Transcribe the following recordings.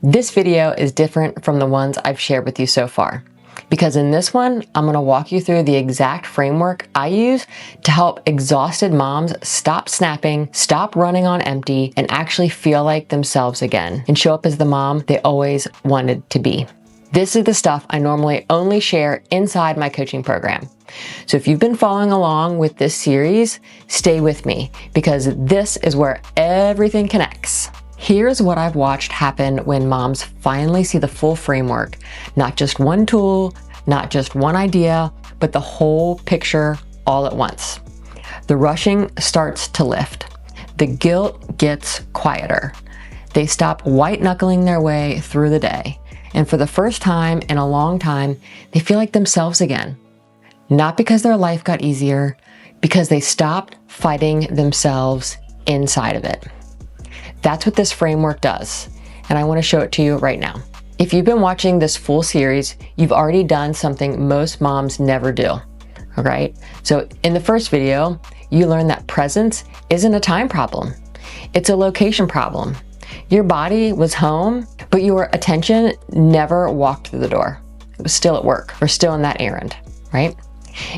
This video is different from the ones I've shared with you so far, because in this one, I'm gonna walk you through the exact framework I use to help exhausted moms stop snapping, stop running on empty, and actually feel like themselves again, and show up as the mom they always wanted to be. This is the stuff I normally only share inside my coaching program. So if you've been following along with this series, stay with me, because this is where everything connects. Here's what I've watched happen when moms finally see the full framework, not just one tool, not just one idea, but the whole picture all at once. The rushing starts to lift. The guilt gets quieter. They stop white-knuckling their way through the day. And for the first time in a long time, they feel like themselves again. Not because their life got easier, because they stopped fighting themselves inside of it. That's what this framework does, and I want to show it to you right now. If you've been watching this full series, you've already done something most moms never do, all right? So in the first video, you learned that presence isn't a time problem. It's a location problem. Your body was home, but your attention never walked through the door. It was still at work or still in that errand, right?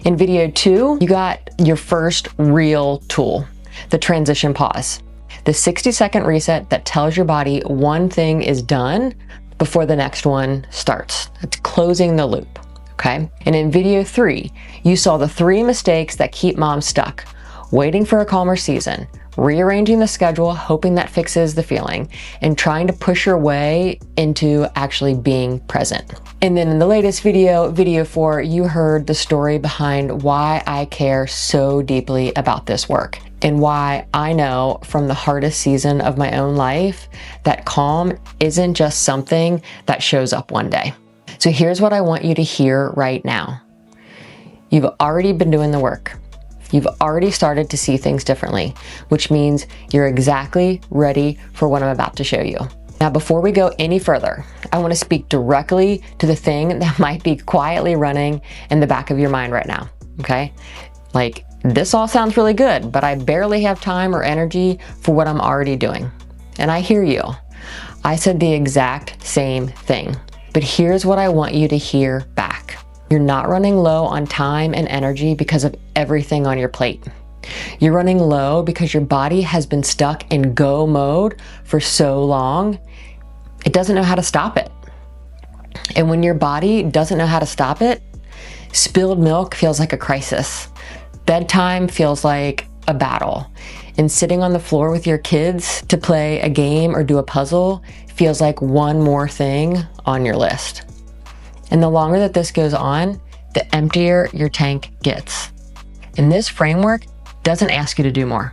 In video 2, you got your first real tool, the transition pause. The 60-second reset that tells your body one thing is done before the next one starts. It's closing the loop, okay? And in video 3, you saw the 3 mistakes that keep moms stuck: waiting for a calmer season, rearranging the schedule, hoping that fixes the feeling, and trying to push your way into actually being present. And then in the latest video, video 4, you heard the story behind why I care so deeply about this work, and why I know from the hardest season of my own life that calm isn't just something that shows up one day. So here's what I want you to hear right now. You've already been doing the work. You've already started to see things differently, which means you're exactly ready for what I'm about to show you. Now, before we go any further, I want to speak directly to the thing that might be quietly running in the back of your mind right now, okay? Like, this all sounds really good, but I barely have time or energy for what I'm already doing. And I hear you. I said the exact same thing, but here's what I want you to hear back. You're not running low on time and energy because of everything on your plate. You're running low because your body has been stuck in go mode for so long, it doesn't know how to stop it. And when your body doesn't know how to stop it, spilled milk feels like a crisis. Bedtime feels like a battle. And sitting on the floor with your kids to play a game or do a puzzle feels like one more thing on your list. And the longer that this goes on, the emptier your tank gets. And this framework doesn't ask you to do more.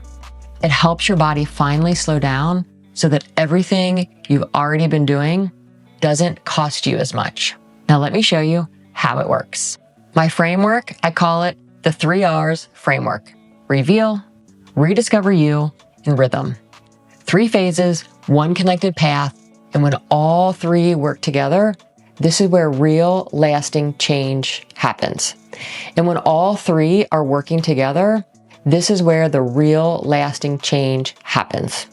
It helps your body finally slow down so that everything you've already been doing doesn't cost you as much. Now let me show you how it works. My framework, I call it the 3 R's framework: reveal, rediscover you, and rhythm. 3 phases, 1 connected path, and when all 3 work together, this is where real lasting change happens. And when all 3 are working together, this is where the real lasting change happens.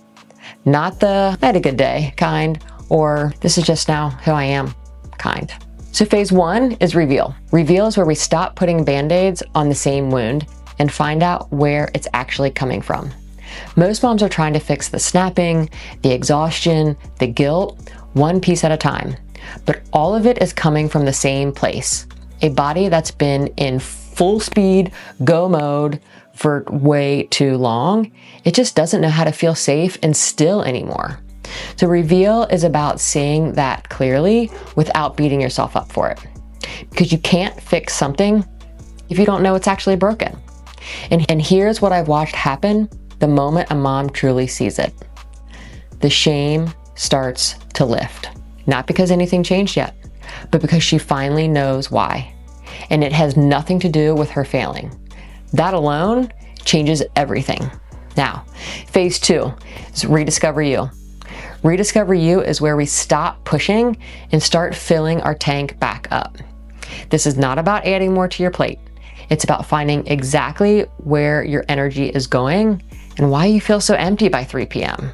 Not the I had a good day kind, or this is just now who I am kind. So phase 1 is reveal. Reveal is where we stop putting band-aids on the same wound and find out where it's actually coming from. Most moms are trying to fix the snapping, the exhaustion, the guilt, one piece at a time. But all of it is coming from the same place. A body that's been in full speed, go mode for way too long. It just doesn't know how to feel safe and still anymore. So reveal is about seeing that clearly without beating yourself up for it. Because you can't fix something if you don't know it's actually broken. And here's what I've watched happen the moment a mom truly sees it. The shame starts to lift. Not because anything changed yet, but because she finally knows why. And it has nothing to do with her failing. That alone changes everything. Now, phase 2 is rediscover you. Rediscover you is where we stop pushing and start filling our tank back up. This is not about adding more to your plate. It's about finding exactly where your energy is going and why you feel so empty by 3 p.m.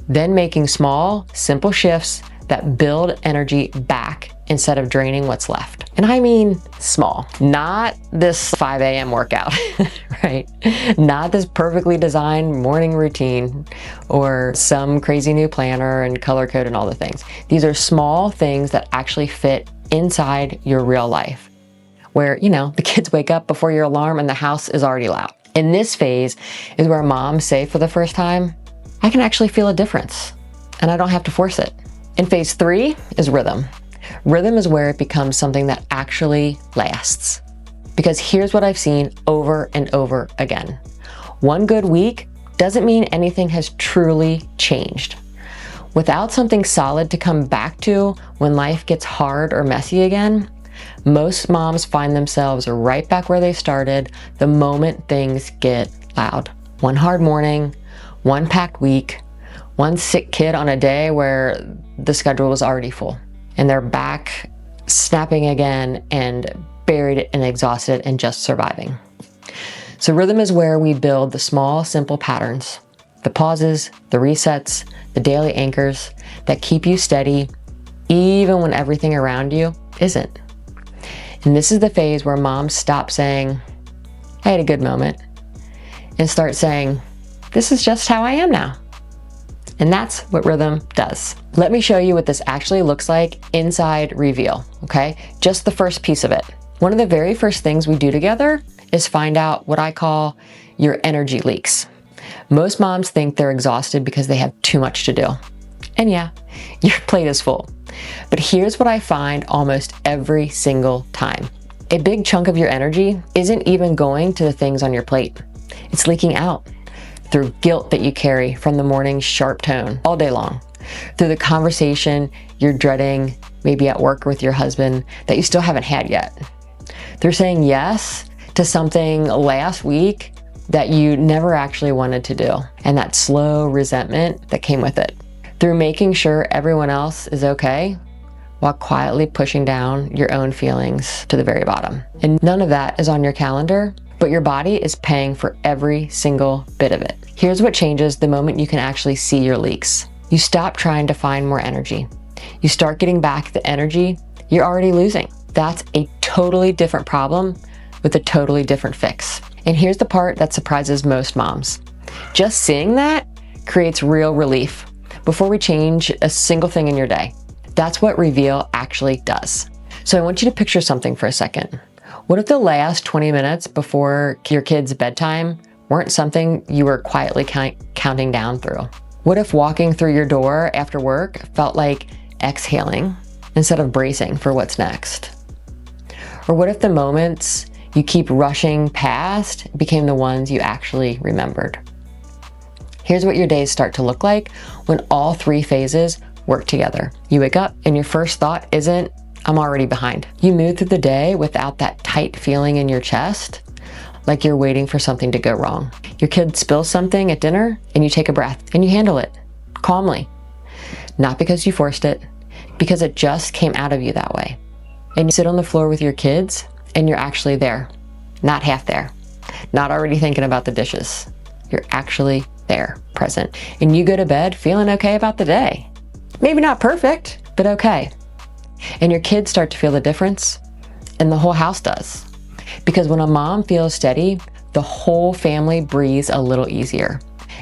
Then making small, simple shifts that build energy back instead of draining what's left. And I mean small, not this 5 a.m. workout, right? Not this perfectly designed morning routine or some crazy new planner and color code and all the things. These are small things that actually fit inside your real life, where, you know, the kids wake up before your alarm and the house is already loud. And this phase is where moms say for the first time, I can actually feel a difference and I don't have to force it. And phase 3 is rhythm. Rhythm is where it becomes something that actually lasts. Because here's what I've seen over and over again. One good week doesn't mean anything has truly changed. Without something solid to come back to when life gets hard or messy again, most moms find themselves right back where they started the moment things get loud. One hard morning, one packed week, one sick kid on a day where the schedule was already full. And they're back snapping again and buried and exhausted and just surviving. So rhythm is where we build the small, simple patterns, the pauses, the resets, the daily anchors that keep you steady even when everything around you isn't. And this is the phase where moms stop saying, I had a good moment, and start saying, this is just how I am now. And that's what rhythm does. Let me show you what this actually looks like inside Reveal, okay? Just the first piece of it. One of the very first things we do together is find out what I call your energy leaks. Most moms think they're exhausted because they have too much to do. And yeah, your plate is full. But here's what I find almost every single time. A big chunk of your energy isn't even going to the things on your plate. It's leaking out through guilt that you carry from the morning's sharp tone all day long, through the conversation you're dreading, maybe at work with your husband, that you still haven't had yet, through saying yes to something last week that you never actually wanted to do, and that slow resentment that came with it, through making sure everyone else is okay while quietly pushing down your own feelings to the very bottom. And none of that is on your calendar, but your body is paying for every single bit of it. Here's what changes the moment you can actually see your leaks. You stop trying to find more energy. You start getting back the energy you're already losing. That's a totally different problem with a totally different fix. And here's the part that surprises most moms. Just seeing that creates real relief before we change a single thing in your day. That's what Reveal actually does. So I want you to picture something for a second. What if the last 20 minutes before your kid's bedtime weren't something you were quietly counting down through? What if walking through your door after work felt like exhaling instead of bracing for what's next? Or what if the moments you keep rushing past became the ones you actually remembered? Here's what your days start to look like when all 3 phases work together. You wake up and your first thought isn't, I'm already behind. You move through the day without that tight feeling in your chest, like you're waiting for something to go wrong. Your kid spills something at dinner and you take a breath and you handle it calmly. Not because you forced it, because it just came out of you that way. And you sit on the floor with your kids and you're actually there, not half there, not already thinking about the dishes. You're actually there, present. And you go to bed feeling okay about the day. Maybe not perfect, but okay. And your kids start to feel the difference, and the whole house does. Because when a mom feels steady, the whole family breathes a little easier.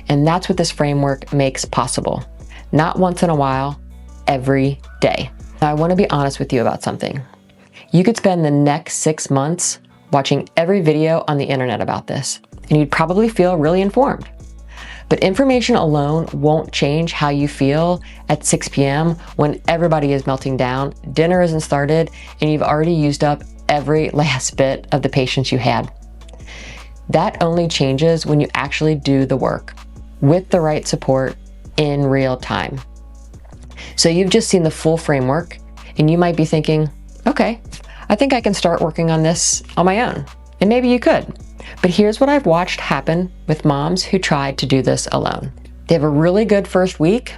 And that's what this framework makes possible. Not once in a while, every day. Now, I want to be honest with you about something. You could spend the next 6 months watching every video on the internet about this, and you'd probably feel really informed. But information alone won't change how you feel at 6 p.m. when everybody is melting down, dinner isn't started, and you've already used up every last bit of the patience you had. That only changes when you actually do the work with the right support in real time. So you've just seen the full framework, and you might be thinking, okay, I think I can start working on this on my own. And maybe you could. But here's what I've watched happen with moms who tried to do this alone. They have a really good first week,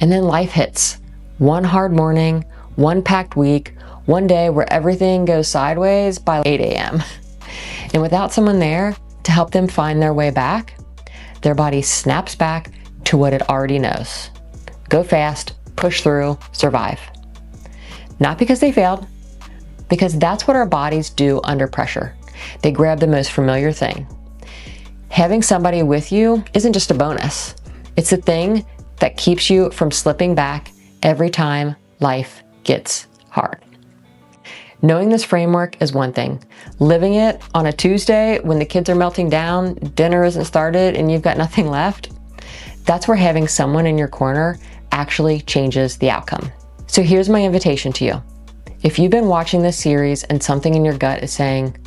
and then life hits. One hard morning, one packed week, one day where everything goes sideways by 8 a.m. And without someone there to help them find their way back, their body snaps back to what it already knows. Go fast, push through, survive. Not because they failed, because that's what our bodies do under pressure. They grab the most familiar thing. Having somebody with you isn't just a bonus. It's the thing that keeps you from slipping back every time life gets hard. Knowing this framework is one thing. Living it on a Tuesday when the kids are melting down, dinner isn't started, and you've got nothing left, that's where having someone in your corner actually changes the outcome. So here's my invitation to you. If you've been watching this series and something in your gut is saying,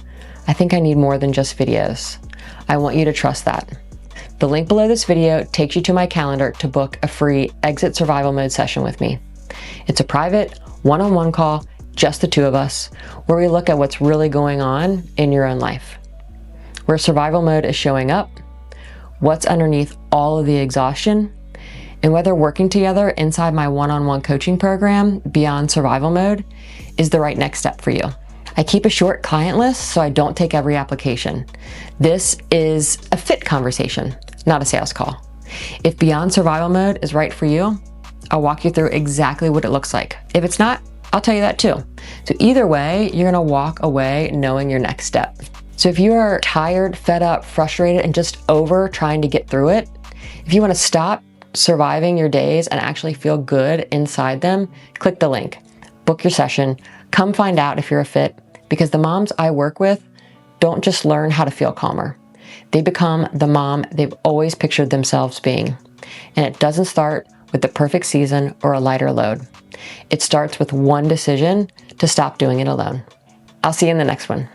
I think I need more than just videos, I want you to trust that. The link below this video takes you to my calendar to book a free Exit Survival Mode session with me. It's a private, one-on-one call, just the two of us, where we look at what's really going on in your own life. Where survival mode is showing up, what's underneath all of the exhaustion, and whether working together inside my one-on-one coaching program, Beyond Survival Mode, is the right next step for you. I keep a short client list so I don't take every application. This is a fit conversation, not a sales call. If Beyond Survival Mode is right for you, I'll walk you through exactly what it looks like. If it's not, I'll tell you that too. So either way, you're gonna walk away knowing your next step. So if you are tired, fed up, frustrated, and just over trying to get through it, if you wanna stop surviving your days and actually feel good inside them, click the link, book your session, come find out if you're a fit, because the moms I work with don't just learn how to feel calmer. They become the mom they've always pictured themselves being. And it doesn't start with the perfect season or a lighter load. It starts with one decision to stop doing it alone. I'll see you in the next one.